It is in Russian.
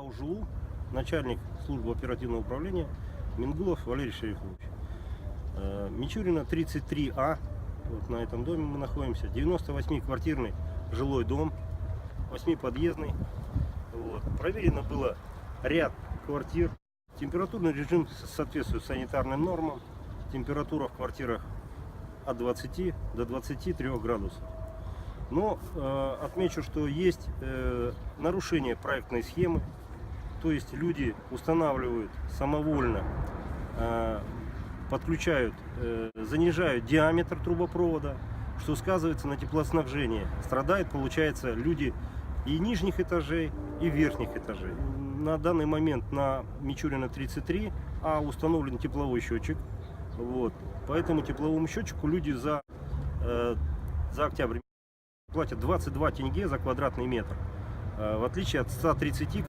УЖУ, начальник службы оперативного управления Мингулов Валерий Шерифович. Мичурина 33А, вот на этом доме мы находимся, 98-квартирный жилой дом, 8-подъездный. Вот. Проверено было ряд квартир. Температурный режим соответствует санитарным нормам. Температура в квартирах от 20 до 23 градусов. Но отмечу, что есть нарушение проектной схемы. То есть люди устанавливают самовольно, подключают, занижают диаметр трубопровода, что сказывается на теплоснабжении. Страдают, получается, люди и нижних этажей, и верхних этажей. На данный момент на Мичурина 33А установлен тепловой счетчик. Вот. По этому тепловому счетчику люди за октябрь платят 22 тенге за квадратный метр. В отличие от 130